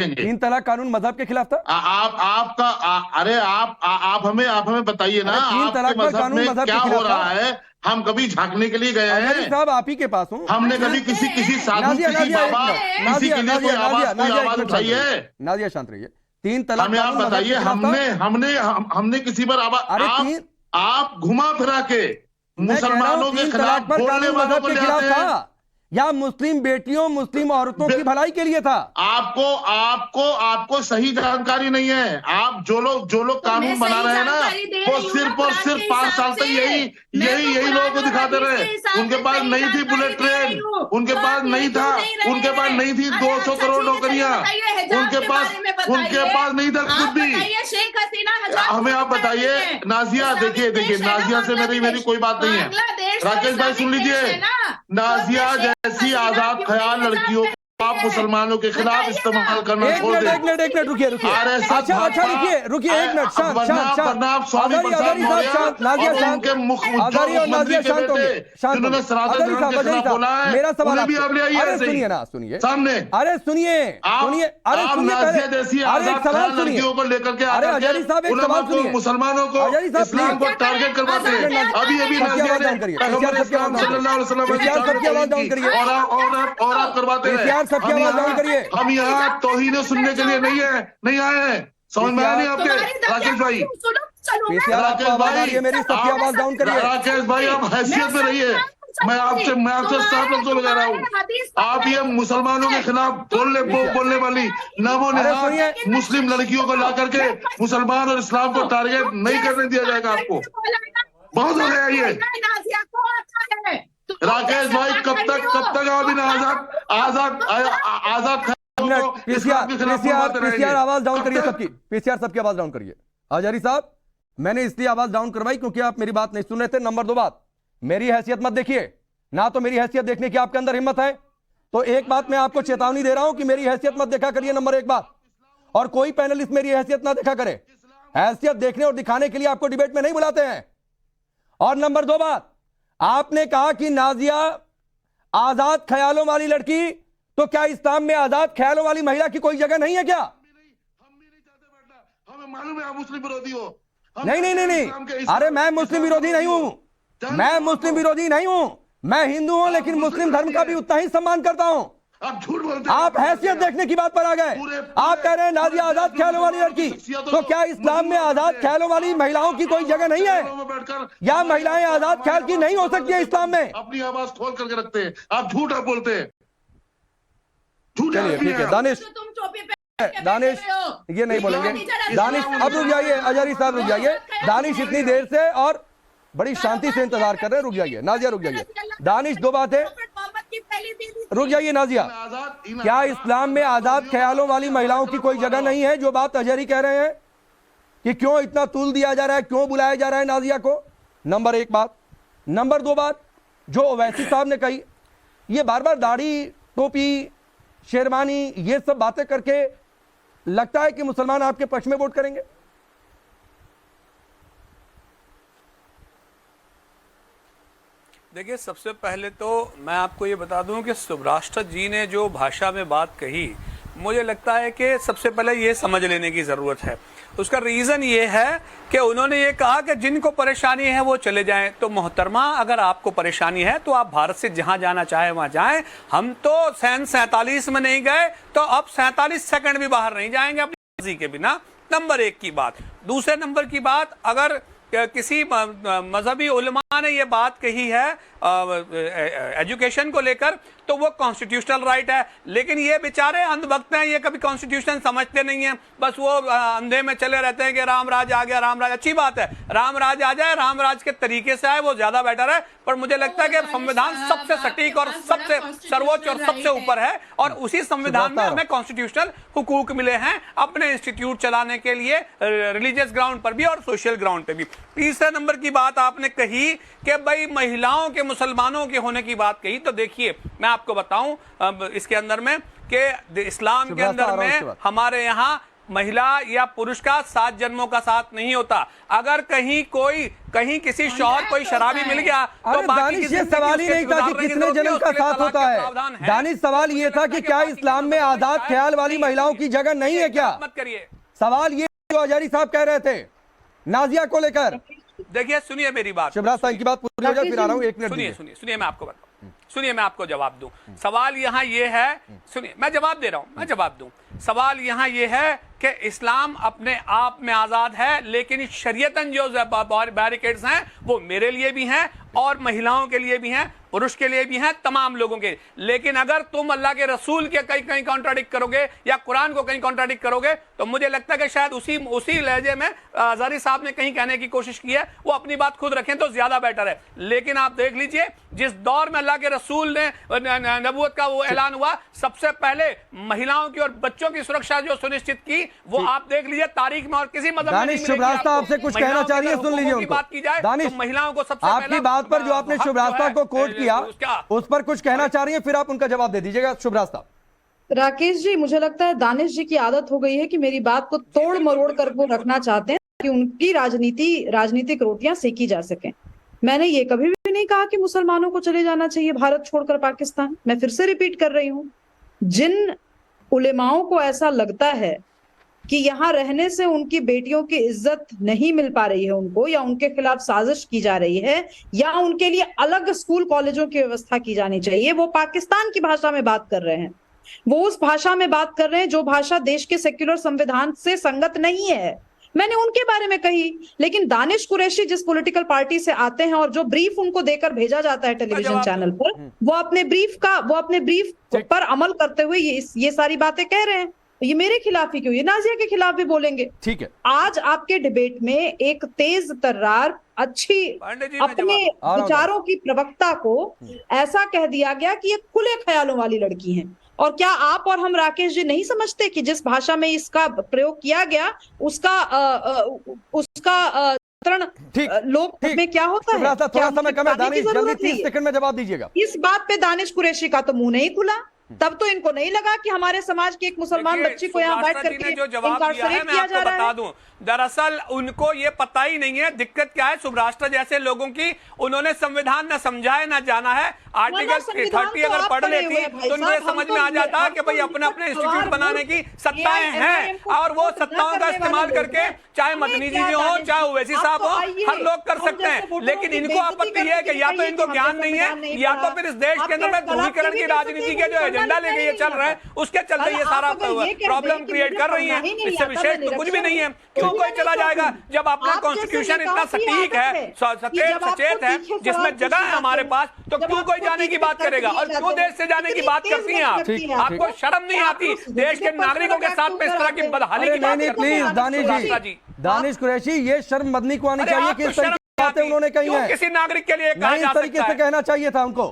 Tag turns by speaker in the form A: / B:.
A: तीन तलाक कानून मजहब के खिलाफ था?
B: अरे आप हमें बताइए ना,
A: तीन तलाक पर कानून मजहब
B: क्या
A: के
B: हो
A: खिलाफ
B: रहा
A: था?
B: है? हम कभी झांकने के लिए गए हैं?
A: साहब आप ही के पास हूँ।
B: हमने कभी किसी साधु, किसी बाबा, किसी के लिए कोई आवाज उठाई है?
A: नाजिया शांत रहिए। तीन तलाक
B: हमें आप बताइए, हमने किसी पर आवाज? आप घुमा फिरा के मुसलमानों के खिलाफ बोलने वालों को ले आते हैं,
A: या मुस्लिम बेटियों, मुस्लिम औरतों की भलाई के लिए था?
B: आपको सही जानकारी नहीं है। आप जो लोग कानून बना रहे हैं ना, वो सिर्फ और सिर्फ 5 साल तक यही लोगों को दिखाते रहे। उनके पास नहीं थी बुलेट ट्रेन, उनके पास नहीं था, उनके पास नहीं थी 200 करोड़ नौकरियां, उनके पास नहीं था कुछ भी। हमें आप बताइए नाजिया, देखिए नाजिया से मेरी कोई बात नहीं है। राकेश भाई सुन लीजिए, नाजिया जैसी आजाद ख्याल लड़कियों को आप मुसलमानों के खिलाफ इस्तेमाल करना छोड़ दें।
A: एक मिनट रुकिए। अच्छा रुकिए एक मिनट। शांत
B: जिन्होंने सनातन धर्म के खिलाफ बोला है,
A: मेरा सवाल
B: भी आप ले आइए।
A: सुनिए
B: सामने।
A: अरे सुनिए
B: जैसी आजाद ख्याल लड़कियों को लेकर के मुसलमानों को, इस्लाम को टारगेट करवाते हैं। अभी और आप करवाते हैं। हम यहाँ तौहीन सुनने के लिए नहीं आए हैं। समझ में आया नहीं आपके? राकेश भाई, राकेश भाई आप हैसियत में रहिए। मैं आपसे साफ लफ्जों में कह रहा हूँ, आप ये मुसलमानों के खिलाफ बोलने वाली नमो नेहात मुस्लिम लड़कियों को ला करके मुसलमान और इस्लाम को टारगेट नहीं करने दिया जाएगा आपको। बहुत हो गया ये। राकेश भाई कब तक आप इन आजाद
A: पीसीआर आवाज डाउन करिए सबकी। पीसीआर सबकी आवाज डाउन करिए। हजारी साहब, मैंने इसलिए आवाज डाउन करवाई क्योंकि आप मेरी बात नहीं सुन रहे थे। नंबर 2 बात, मेरी हैसियत मत देखिए ना, तो मेरी हैसियत देखने की आपके अंदर हिम्मत है तो एक बात मैं आपको चेतावनी दे रहा हूं कि मेरी हैसियत मत देखा करिए। नंबर 1 बात, और कोई पैनलिस्ट मेरी हैसियत ना देखा करे। हैसियत देखने और दिखाने के लिए आपको डिबेट में नहीं बुलाते हैं। और नंबर 2 बात, आपने कहा कि नाजिया आजाद ख्यालों वाली लड़की, तो क्या इस्लाम में आजाद ख्यालों वाली महिला की कोई जगह नहीं है क्या?
B: हमें मालूम है आप मुस्लिम विरोधी हो।
A: नहीं। अरे मैं मुस्लिम विरोधी नहीं हूं, मैं हिंदू हूं, लेकिन मुस्लिम धर्म का भी उतना ही सम्मान करता हूं।
B: आप झूठ बोलते हैं।
A: आप हैसियत देखने की बात पर आ गए। आप कह रहे हैं नाजिया आजाद ख्यालों वाली लड़की, तो क्या इस्लाम में आजाद ख्यालों वाली महिलाओं की कोई जगह नहीं है? या महिलाएं आजाद ख्याल की नहीं हो सकती है इस्लाम में?
B: अपनी आवाज खोल करके रखते हैं। आप झूठ बोलते हैं।
A: चलिए ठीक है दानिश ये नहीं बोलेंगे। दानिश अब रुक जाइए, अजहरी साहब रुक जाइए। दानिश इतनी देर से और बड़ी शांति से इंतजार कर रहे हैं। रुक जाइए नाजिया, रुक जाइए। दानिश, 2 बातें, रुक जाइए नाजिया। क्या इस्लाम में आजाद ख्यालों वाली महिलाओं की कोई जगह नहीं है? जो बात अजहरी कह रहे हैं कि क्यों इतना तूल दिया जा रहा है, क्यों बुलाया जा रहा है नाजिया को, नंबर 1 बात। नंबर 2 बात, जो ओवैसी साहब ने कही, ये बार बार दाढ़ी, टोपी, शेरवानी, ये सब बातें करके लगता है कि मुसलमान आपके पक्ष में वोट करेंगे।
C: देखिए, सबसे पहले तो मैं आपको ये बता दूं कि सुब्राष्ट्र जी ने जो भाषा में बात कही, मुझे लगता है कि सबसे पहले ये समझ लेने की ज़रूरत है। उसका रीज़न ये है कि उन्होंने ये कहा कि जिनको परेशानी है वो चले जाएं। तो मोहतरमा, अगर आपको परेशानी है तो आप भारत से जहां जाना चाहे वहां जाएं। हम तो सन 47 में नहीं गए, तो अब 47 सेकंड भी बाहर नहीं जाएंगे अपनी मर्जी के बिना। नंबर 1 की बात। दूसरे नंबर की बात, अगर किसी मजहबी उलमा ने ये बात कही है एजुकेशन को लेकर, तो वो कॉन्स्टिट्यूशनल राइट है। लेकिन ये बेचारे अंधभक्त हैं, ये कभी कॉन्स्टिट्यूशन समझते नहीं हैं। बस वो अंधे में चले रहते हैं कि राम राज आ गया, राम राज। अच्छी बात है, राम राज आ जाए, राम राज के तरीके से आए, वो ज्यादा बेटर है। पर मुझे लगता है कि संविधान सबसे सटीक और सबसे सर्वोच्च और सबसे ऊपर है, और उसी संविधान में हमें कॉन्स्टिट्यूशनल हुकूक मिले हैं अपने इंस्टीट्यूट चलाने के लिए, रिलीजियस ग्राउंड पर भी और सोशल ग्राउंड पर भी। तीसरे नंबर की बात आपने कही कि भाई महिलाओं के, मुसलमानों के होने की बात कही, तो देखिए मैं आपको बताऊं इसके अंदर में कि इस्लाम के अंदर में हमारे यहाँ महिला या पुरुष का 7 जन्मों का साथ नहीं होता। अगर कहीं किसी शौहर कोई शराबी मिल गया तो
A: अरे दानिश, ये सवाल ही नहीं था कि कितने जन्म का साथ होता है। दानिश, सवाल ये था कि क्या इस्लाम में आजाद ख्याल वाली महिलाओं की जगह नहीं है क्या?
C: मत करिए।
A: सवाल ये जो अजारी साहब कह रहे थे नाजिया को लेकर।
C: देखिए, सुनिए मेरी बात,
A: शिवराज साहब की बात पूरी हो जाए, फिर आ रहा हूं, 1 मिनट
C: सुनिए मैं आपको बताऊं, सुनिए मैं आपको जवाब दूं। सवाल यहाँ ये है, सुनिए मैं जवाब दे रहा हूं, मैं जवाब दूं। सवाल यहाँ ये है कि इस्लाम अपने आप में आजाद है, लेकिन शरीयतन जो बैरिकेड्स हैं वो मेरे लिए भी हैं और महिलाओं के लिए भी हैं, पुरुष के लिए भी हैं, तमाम लोगों के। लेकिन अगर तुम अल्लाह के रसूल के कहीं कॉन्ट्राडिक्ट करोगे या कुरान को कहीं कॉन्ट्राडिक्ट करोगे तो मुझे लगता है कि शायद उसी लहजे में अज़हरी साहब ने कहीं कहने की कोशिश की है, वो अपनी बात खुद रखें तो ज्यादा बेटर है। लेकिन आप देख लीजिए, जिस दौर में अल्लाह के रसूल ने नबूवत का वो ऐलान हुआ, सबसे पहले महिलाओं की और बच्चों की सुरक्षा जो सुनिश्चित की, वो आप देख लीजिए तारीख में और किसी मदद में नहीं मिलेगी।
A: आपसे कुछ कहना चाह रही है, सुन लीजिए उनको।
C: बात की जाए तो महिलाओं को सबसे
A: आपकी बात पर जो आपने शुभ रास्ता को कोट किया उस पर कुछ कहना चाह रही है, फिर आप उनका जवाब दे दीजिएगा। शुभ रास्ता।
D: राकेश जी, मुझे लगता है दानिश जी की आदत हो गई है कि मेरी बात को तोड़ मरोड़ कर वो रखना चाहते हैं कि उनकी राजनीतिक रोटियां सेकी जा सके। मैंने ये कभी भी नहीं कहा कि मुसलमानों को चले जाना चाहिए भारत छोड़कर पाकिस्तान। मैं फिर से रिपीट कर रही हूँ, जिन उलेमाओं को ऐसा लगता है कि यहाँ रहने से उनकी बेटियों की इज्जत नहीं मिल पा रही है उनको, या उनके खिलाफ साजिश की जा रही है, या उनके लिए अलग स्कूल कॉलेजों की व्यवस्था की जानी चाहिए, वो पाकिस्तान की भाषा में बात कर रहे हैं। वो उस भाषा में बात कर रहे हैं जो भाषा देश के सेक्युलर संविधान से संगत नहीं है। मैंने उनके बारे में कही, लेकिन दानिश कुरैशी जिस पॉलिटिकल पार्टी से आते हैं और जो ब्रीफ उनको देकर भेजा जाता है टेलीविजन चैनल पर, वो अपने ब्रीफ पर अमल करते हुए ये सारी बातें कह रहे हैं। ये मेरे खिलाफ ही क्यों, ये नाजिया के खिलाफ भी बोलेंगे।
A: ठीक है,
D: आज आपके डिबेट में एक तेज तर्रार अच्छी अपने विचारों की प्रवक्ता को ऐसा कह दिया गया कि ये खुले ख्यालों वाली लड़की हैं। और क्या आप और हम राकेश जी नहीं समझते कि जिस भाषा में इसका प्रयोग किया गया उसका लोक में क्या होता है?
A: थोड़ा समय कम है दानिश, जल्दी 30 सेकंड में जवाब दीजिएगा।
D: इस बात पे दानिश कुरैशी का तो मुंह नहीं खुला। तब तो इनको नहीं लगा कि हमारे समाज की एक मुसलमान बच्ची को यहाँ बैठ करके
C: जो जवाब दिया है मैं आपको बता दूं, दरअसल उनको ये पता ही नहीं है दिक्कत क्या है सुभराष्ट्र जैसे लोगों की। उन्होंने संविधान न समझा है न जाना है। आर्टिकल 30 अगर पढ़ लेती तो उनको समझ में आ जाता कि भाई अपने अपने इंस्टीट्यूट बनाने की सत्ताएं हैं और वो सत्ताओं का इस्तेमाल करके चाहे मदनी जी हो चाहे ओवैसी साहब हो, हर लोग कर सकते हैं। लेकिन इनको आपत्ति है कि या तो इनको ज्ञान नहीं है या तो फिर इस देश के अंदर में ध्रुवीकरण की राजनीति के जो एजेंडा लेके ये चल रहा है उसके चलते ये सारा प्रॉब्लम क्रिएट कर रही है। इससे विशेष तो कुछ भी नहीं है। क्यों कोई चला जाएगा जब अपना कॉन्स्टिट्यूशन इतना सटीक है, सचेत है, जिसमें जगह है हमारे पास, तो क्यों कोई जाने की बात करेगा? और क्यों देश से जाने की बात करती हैं आप? आपको शर्म नहीं आती देश के नागरिकों के साथ में इस तरह की बदहाली की बात करती हैं?
A: प्लीज दानिश कुरैशी, ये शर्म मदनी को आनी चाहिए कि इस तरीके की बातें उन्होंने कही हैं।
C: किसी नागरिक के लिए
A: इस तरीके से कहना चाहिए था उनको।